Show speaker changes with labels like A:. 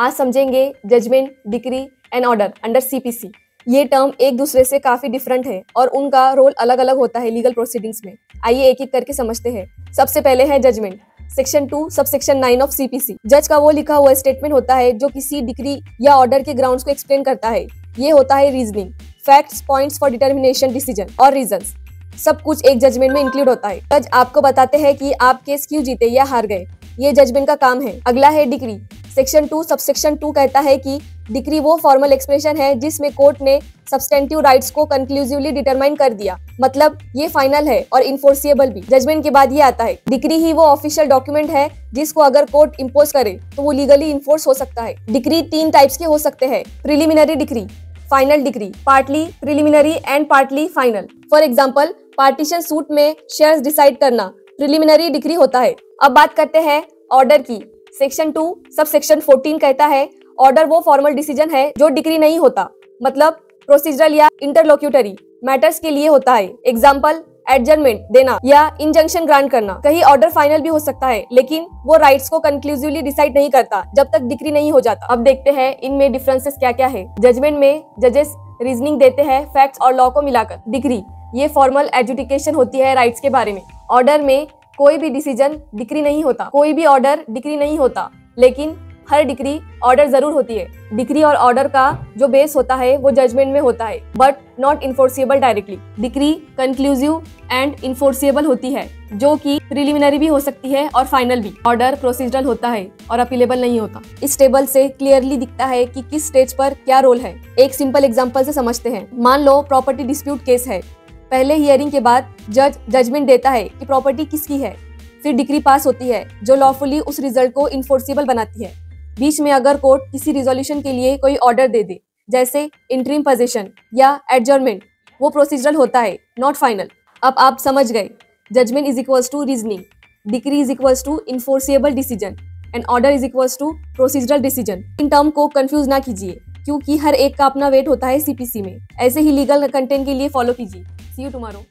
A: आज समझेंगे judgment, decree and order under CPC. ये टर्म एक दूसरे से काफी डिफरेंट है और उनका रोल अलग अलग होता है लीगल प्रोसीडिंग्स में। आइए एक एक करके समझते हैं। सबसे पहले है judgment. Section 2 subsection 9 of CPC. जज का वो लिखा हुआ स्टेटमेंट होता है जो किसी डिक्री या ऑर्डर के ग्राउंड्स को एक्सप्लेन करता है। ये होता है reasoning, facts, points for determination, decision और रीजंस। सब कुछ एक जजमेंट में इंक्लूड होता है। जज आपको बताते हैं कि आप केस क्यों जीते या हार गए। ये जजमेंट का काम है। अगला है डिक्री। सेक्शन 2 सबसेक्शन 2 कहता है कि डिक्री वो फॉर्मल एक्सप्रेशन है जिसमें कोर्ट ने सब्सटेंटिव राइट्स को कंक्लूसिवली डिटरमाइन कर दिया, मतलब ये फाइनल है और इन्फोर्सिएबल भी। जजमेंट के बाद ये आता है डिक्री ही वो ऑफिशियल डॉक्यूमेंट है जिसको अगर कोर्ट इम्पोज करे तो वो लीगली इन्फोर्स हो सकता है। डिक्री 3 टाइप्स के हो सकते हैं। Preliminary decree, final decree, partly preliminary and partly final. For example, partition suit में शेयर्स डिसाइड करना प्रिलिमिनरी डिक्री होता है। अब बात करते हैं ऑर्डर की। सेक्शन 2 सबसेक्शन 14 कहता है ऑर्डर वो फॉर्मल डिसीजन है जो डिक्री नहीं होता, मतलब प्रोसीजरल या इंटरलोक्यूटरी मैटर्स के लिए होता है। एग्जाम्पल, एडजर्नमेंट देना या इंजंक्शन ग्रांट करना। कहीं ऑर्डर फाइनल भी हो सकता है लेकिन वो राइट्स को कंक्लूसिवली डिसाइड नहीं करता जब तक डिक्री नहीं हो जाता। अब देखते हैं इनमें डिफरेंसेस क्या क्या है। जजमेंट में जजेस रीजनिंग देते हैं फैक्ट्स और लॉ को मिलाकर। डिक्री ये फॉर्मल एडजुडिकेशन होती है राइट्स के बारे में। ऑर्डर में कोई भी डिसीजन डिक्री नहीं होता, कोई भी ऑर्डर डिक्री नहीं होता, लेकिन हर डिक्री ऑर्डर जरूर होती है। डिक्री और ऑर्डर का जो बेस होता है वो जजमेंट में होता है but not enforceable directly. Decree conclusive and enforceable होती है जो कि प्रिलिमिनरी भी हो सकती है और फाइनल भी। ऑर्डर प्रोसीजरल होता है और अपीलेबल नहीं होता। इस टेबल से क्लियरली दिखता है कि किस स्टेज पर क्या रोल है। एक सिंपल एग्जांपल से समझते हैं। मान लो प्रॉपर्टी डिस्प्यूट केस है। पहले हियरिंग के बाद जज जजमेंट देता है कि प्रॉपर्टी किसकी है, फिर डिक्री पास होती है जो लॉफुली उस रिजल्ट को इन्फोर्सिबल बनाती है। बीच में अगर कोर्ट किसी रिजोल्यूशन के लिए कोई ऑर्डर दे दे, जैसे इंटरिम पोजीशन या एडजर्नमेंट, वो प्रोसीजरल होता है, नॉट फाइनल। अब आप समझ गए, judgment is equals to reasoning, decree is equals to enforceable decision and order is equals to procedural decision. इन टर्म को कंफ्यूज ना कीजिए क्योंकि हर एक का अपना वेट होता है सीपीसी में। ऐसे ही लीगल कंटेंट के लिए फॉलो कीजिए। सी यू टुमारो।